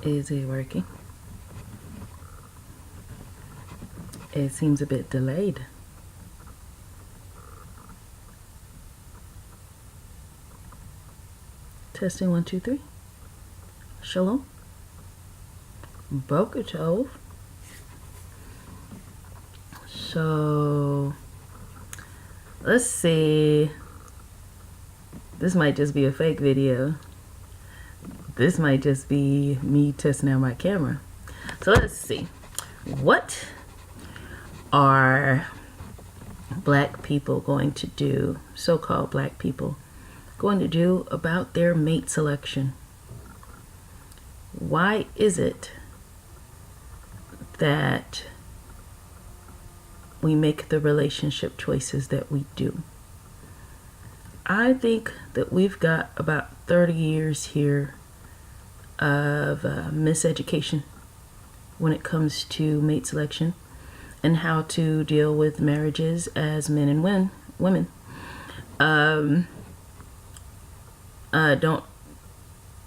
Is it working? It seems a bit delayed. Testing 1, 2, 3. Shalom. Barachot. So let's see. This might just be a fake video. This might just be me testing out my camera. So let's see. What are black people going to do, so-called black people, going to do about their mate selection? Why is it that we make the relationship choices that we do? I think that we've got about 30 years here of miseducation when it comes to mate selection and how to deal with marriages as men and women. I don't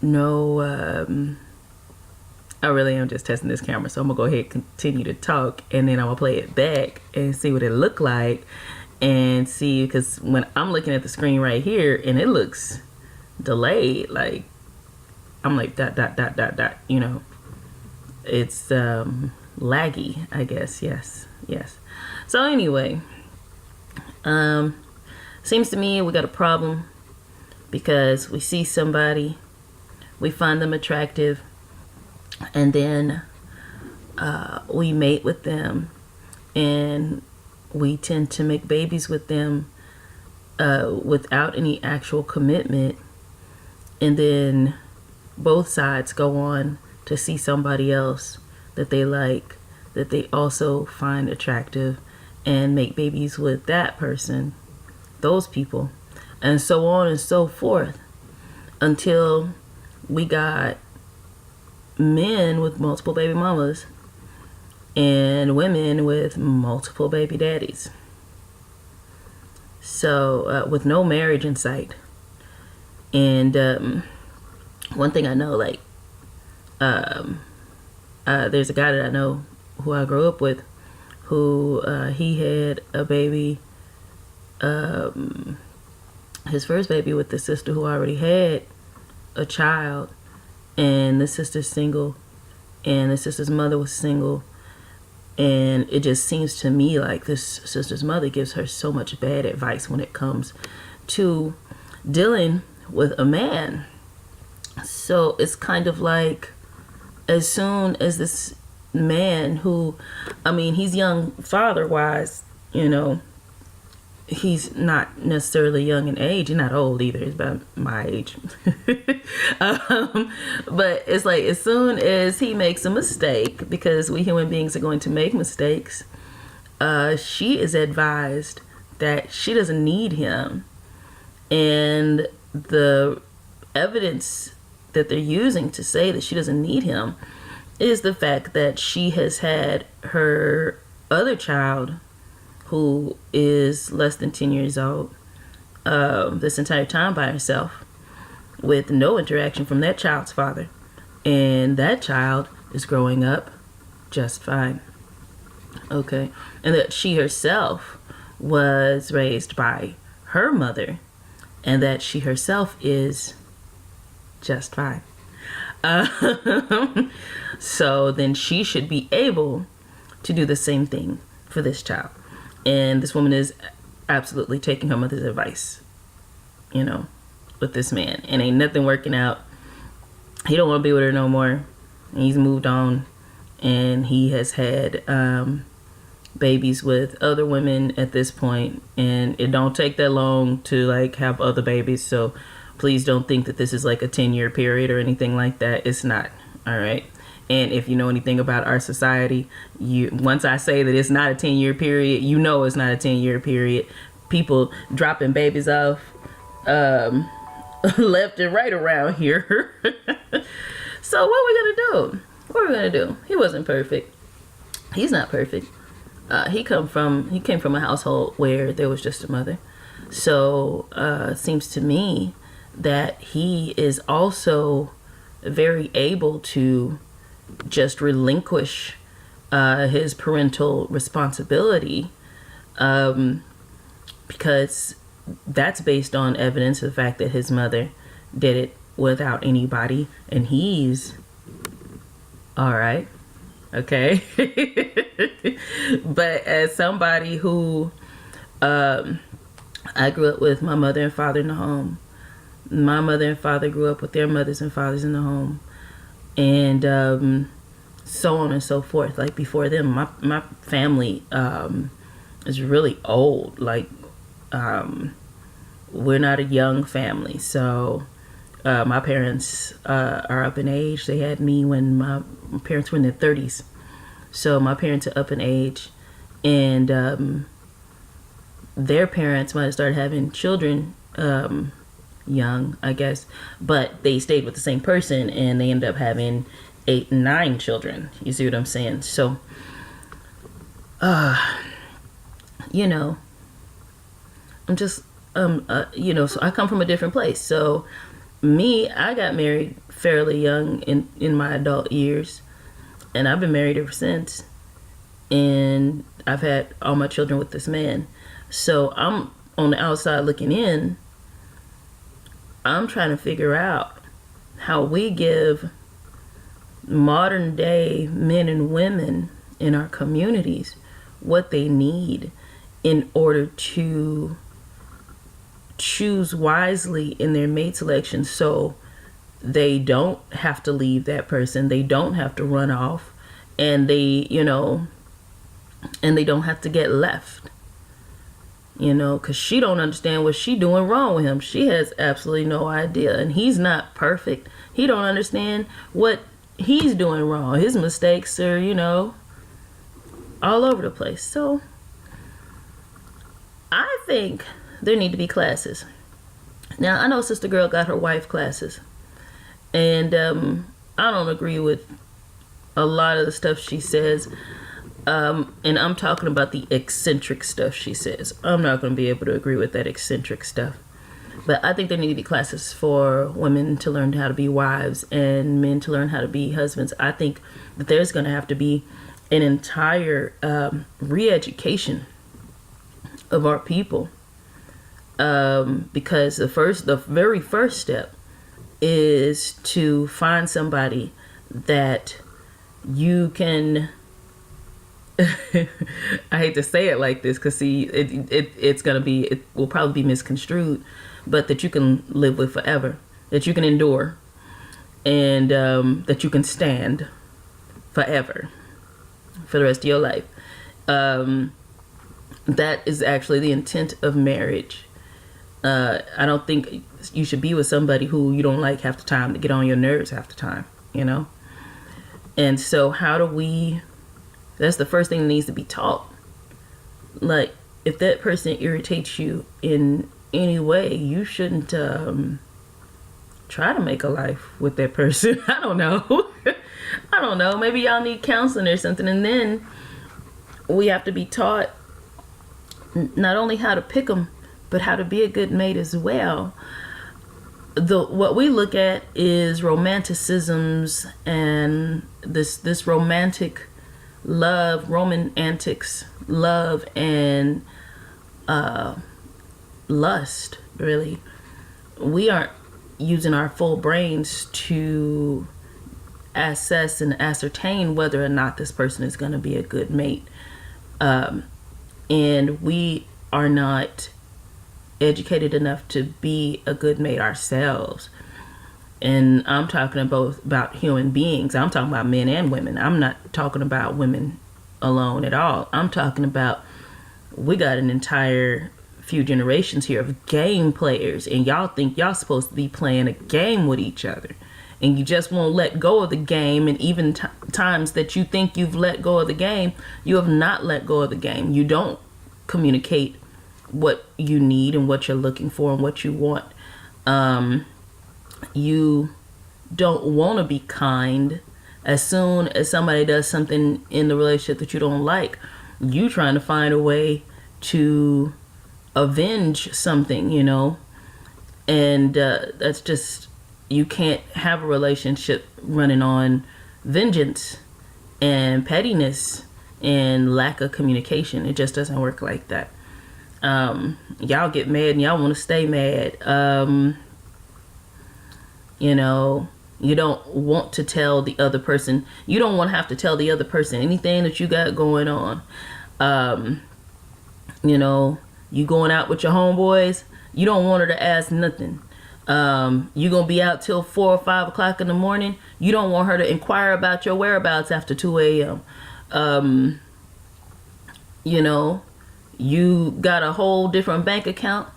know. I really am just testing this camera, so I'm gonna go ahead and continue to talk, and then I'm gonna play it back and see what it looked like, and see, because when I'm looking at the screen right here and it looks delayed, like I'm like dot dot dot dot dot, you know, it's laggy, I guess. Yes. So anyway, seems to me we got a problem because we see somebody, we find them attractive, and then we mate with them, and we tend to make babies with them without any actual commitment, and then both sides go on to see somebody else that they like, that they also find attractive, and make babies with that person, those people, and so on and so forth, until we got men with multiple baby mamas and women with multiple baby daddies. So with no marriage in sight. And one thing I know, like there's a guy that I know who I grew up with, who he had a baby, his first baby, with the sister who already had a child, and the sister's single, and the sister's mother was single, and it just seems to me like this sister's mother gives her so much bad advice when it comes to dealing with a man. So it's kind of like, as soon as this man, who, I mean, he's young father wise, you know, he's not necessarily young in age, he's not old either, he's about my age. But it's like, as soon as he makes a mistake, because we human beings are going to make mistakes, she is advised that she doesn't need him. And the evidence that they're using to say that she doesn't need him is the fact that she has had her other child, who is less than 10 years old, this entire time by herself, with no interaction from that child's father. And that child is growing up just fine. Okay. And that she herself was raised by her mother, and that she herself is just fine. So then she should be able to do the same thing for this child. And this woman is absolutely taking her mother's advice, you know, with this man. And ain't nothing working out. He don't want to be with her no more. He's moved on. And he has had babies with other women at this point. And it don't take that long to, like, have other babies. So please don't think that this is like a 10-year period or anything like that. It's not. All right. And if you know anything about our society, once I say that it's not a 10-year period, you know it's not a 10-year period. People dropping babies off left and right around here. So what are we gonna do? What are we gonna do? He wasn't perfect. He's not perfect. He came from a household where there was just a mother. So it seems to me that he is also very able to just relinquish his parental responsibility, because that's based on evidence of the fact that his mother did it without anybody, and he's all right. Okay. But as somebody who, I grew up with my mother and father in the home. My mother and father grew up with their mothers and fathers in the home, and so on and so forth. Like before them, my family is really old. Like we're not a young family, so my parents are up in age. They had me when my parents were in their 30s, so my parents are up in age, and their parents might have started having children young, I guess, but they stayed with the same person, and they ended up having 8 and 9 children. You see what I'm saying? So, you know, I'm just, you know, so I come from a different place. So me, I got married fairly young in my adult years, and I've been married ever since, and I've had all my children with this man. So I'm on the outside looking in. I'm trying to figure out how we give modern day men and women in our communities what they need in order to choose wisely in their mate selection, so they don't have to leave that person, they don't have to run off, and they, you know, and they don't have to get left. You know, because she don't understand what she doing wrong with him. She has absolutely no idea. And he's not perfect. He don't understand what he's doing wrong. His mistakes are, you know, all over the place. So I think there need to be classes. Now, I know Sister Girl got her wife classes. And I don't agree with a lot of the stuff she says. And I'm talking about the eccentric stuff she says. I'm not going to be able to agree with that eccentric stuff. But I think there need to be classes for women to learn how to be wives and men to learn how to be husbands. I think that there's going to have to be an entire re-education of our people. Because the very first step is to find somebody that you can... I hate to say it like this, because see, it will probably be misconstrued, but that you can live with forever, that you can endure, and that you can stand forever for the rest of your life. That is actually the intent of marriage. I don't think you should be with somebody who you don't like half the time, to get on your nerves half the time, you know? And so how do we... That's the first thing that needs to be taught. Like, if that person irritates you in any way, you shouldn't try to make a life with that person. I don't know. I don't know. Maybe y'all need counseling or something. And then we have to be taught not only how to pick them, but how to be a good mate as well. What we look at is romanticisms and this romantic love, Roman antics, love, and lust, really. We aren't using our full brains to assess and ascertain whether or not this person is going to be a good mate. And we are not educated enough to be a good mate ourselves. And I'm talking about human beings. I'm talking about men and women. I'm not talking about women alone at all. I'm talking about, we got an entire few generations here of game players, and y'all think y'all supposed to be playing a game with each other, and you just won't let go of the game. And even times that you think you've let go of the game, you have not let go of the game. You don't communicate what you need and what you're looking for and what you want. You don't want to be kind. As soon as somebody does something in the relationship that you don't like, you trying to find a way to avenge something, you know. And that's just, you can't have a relationship running on vengeance and pettiness and lack of communication. It just doesn't work like that. Y'all get mad and y'all want to stay mad. You know, you don't want to tell the other person. You don't want to have to tell the other person anything that you got going on. You know, you going out with your homeboys, you don't want her to ask nothing. You gonna be out till 4 or 5 o'clock in the morning, you don't want her to inquire about your whereabouts after 2 a.m. You know, you got a whole different bank account.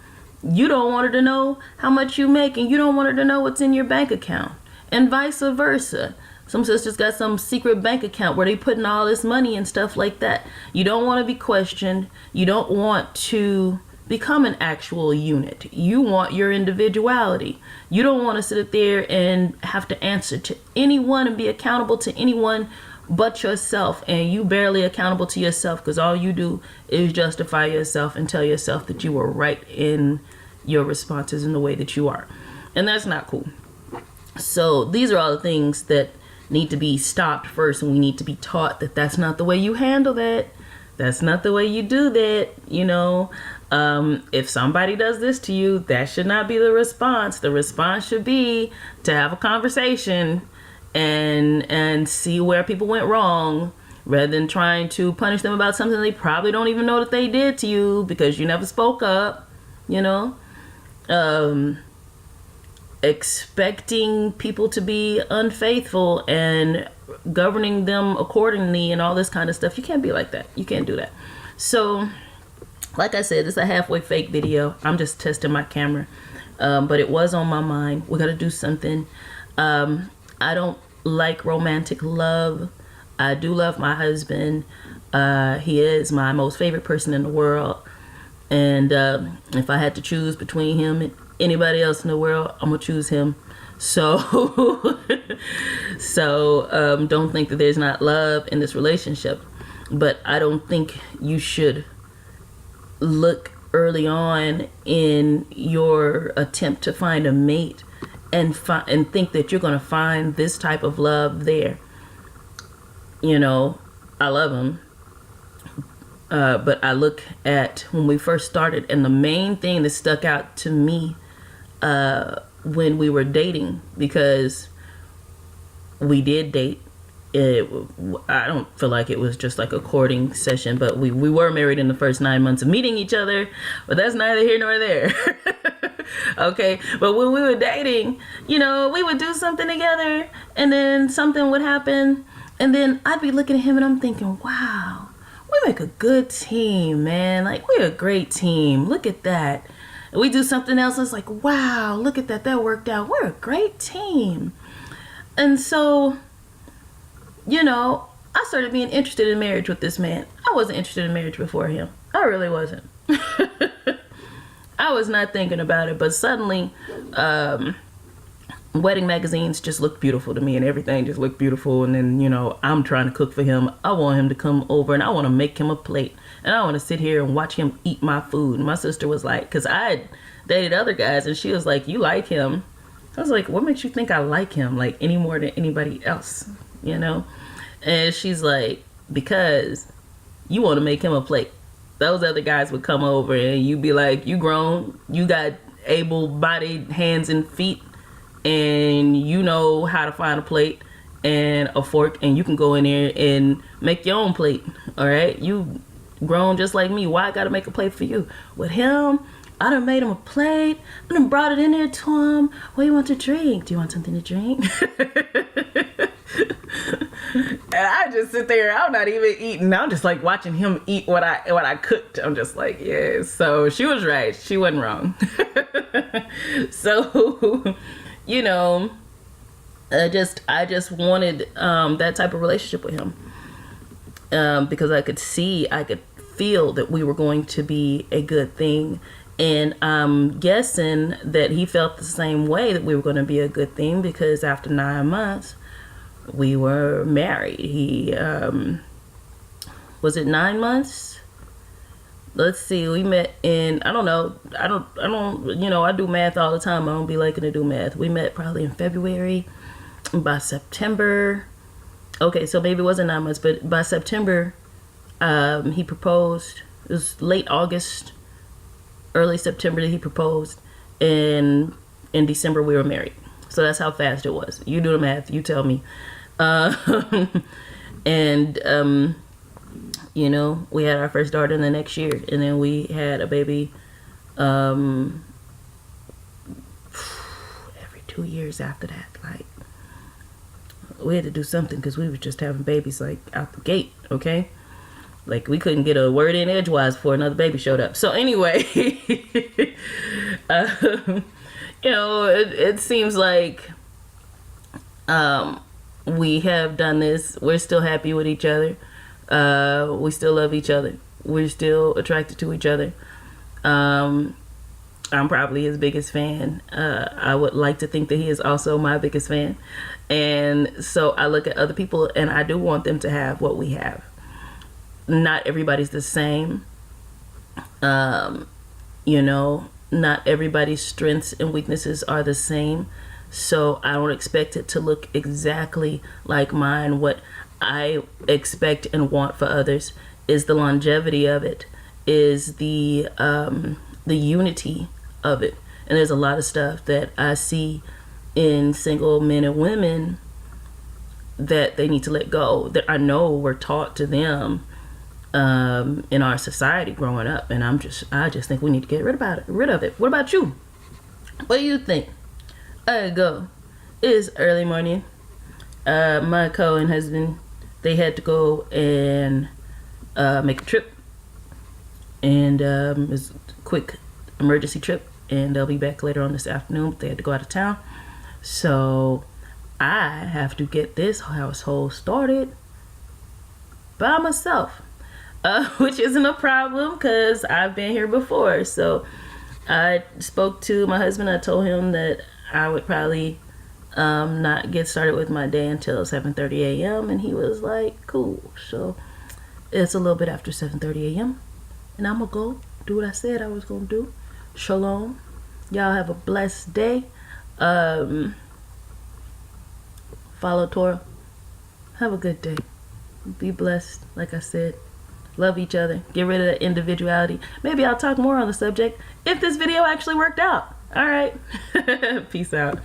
You don't want her to know how much you make, and you don't want her to know what's in your bank account, and vice versa. Some sisters got some secret bank account where they putting all this money and stuff like that. You don't want to be questioned. You don't want to become an actual unit. You want your individuality. You don't want to sit up there and have to answer to anyone and be accountable to anyone but yourself. And you barely accountable to yourself, because all you do is justify yourself and tell yourself that you were right in your responses in the way that you are. And that's not cool. So these are all the things that need to be stopped first, and we need to be taught that that's not the way you handle that. That's not the way you do that. You know, if somebody does this to you, that should not be the response. The response should be to have a conversation and see where people went wrong, rather than trying to punish them about something they probably don't even know that they did to you because you never spoke up. You know, expecting people to be unfaithful and governing them accordingly and all this kind of stuff. You can't be like that. You can't do that. So, like I said, it's a halfway fake video. I'm just testing my camera. But it was on my mind. We got to do something. I don't like romantic love. I do love my husband. He is my most favorite person in the world. And if I had to choose between him and anybody else in the world, I'm gonna choose him. So don't think that there's not love in this relationship, but I don't think you should look early on in your attempt to find a mate and think that you're gonna find this type of love there. You know, I love him, but I look at when we first started, and the main thing that stuck out to me when we were dating, because we did date. I don't feel like it was just like a courting session, but we were married in the first 9 months of meeting each other, but that's neither here nor there. Okay, but when we were dating, you know, we would do something together, and then something would happen, and then I'd be looking at him and I'm thinking, wow, we make a good team, man. Like, we're a great team. Look at that. And we do something else, it's like, wow, look at that. That worked out. We're a great team. And so, you know, I started being interested in marriage with this man. I wasn't interested in marriage before him. I really wasn't. I was not thinking about it, but suddenly, wedding magazines just looked beautiful to me, and everything just looked beautiful. And then, you know, I'm trying to cook for him. I want him to come over, and I want to make him a plate, and I want to sit here and watch him eat my food. And my sister was like, because I had dated other guys, and she was like, you like him? I was like, what makes you think I like him like any more than anybody else, you know? And she's like, because you want to make him a plate. Those other guys would come over and you'd be like, you grown, you got able-bodied hands and feet, and you know how to find a plate and a fork, and you can go in there and make your own plate. All right, you grown just like me. Why I gotta make a plate for you? With him, I done made him a plate. I done brought it in there to him. What do you want to drink? Do you want something to drink? And I just sit there. I'm not even eating. I'm just like watching him eat what I cooked. I'm just like, yeah. So she was right. She wasn't wrong. So, you know, I just wanted that type of relationship with him, because I could feel that we were going to be a good thing. And I'm guessing that he felt the same way, that we were going to be a good thing, because after 9 months, we were married. He, was it 9 months? Let's see, we met in, I don't know, you know, I do math all the time. I don't be liking to do math. We met probably in February. By September, Okay, so maybe it wasn't 9 months, but by September, he proposed. It was late August, early September that he proposed, and in December we were married. So that's how fast it was. You do the math. You tell me. And you know, we had our first daughter in the next year, and then we had a baby every 2 years after that. Like, we had to do something because we were just having babies like out the gate. Okay, like we couldn't get a word in edgewise before another baby showed up. So anyway, you know, it seems like we have done this. We're still happy with each other. We still love each other. We're still attracted to each other. I'm probably his biggest fan. I would like to think that he is also my biggest fan. And so I look at other people and I do want them to have what we have. Not everybody's the same. You know, not everybody's strengths and weaknesses are the same. So I don't expect it to look exactly like mine. What I expect and want for others is the longevity of it, is the unity of it. And there's a lot of stuff that I see in single men and women that they need to let go, that I know were taught to them in our society growing up. And I just think we need to get rid of it. What about you? What do you think? I go. It's early morning. My co-and husband, they had to go and make a trip, and it's a quick emergency trip, and they'll be back later on this afternoon, but they had to go out of town. So I have to get this household started by myself, which isn't a problem because I've been here before. So I spoke to my husband. I told him that I would probably not get started with my day until 7:30 a.m. and he was like, cool. So it's a little bit after 7:30 a.m. and I'm gonna go do what I said I was gonna do. Shalom. Y'all have a blessed day. Follow Torah. Have a good day. Be blessed. Like I said, love each other. Get rid of that individuality. Maybe I'll talk more on the subject if this video actually worked out. All right. Peace out.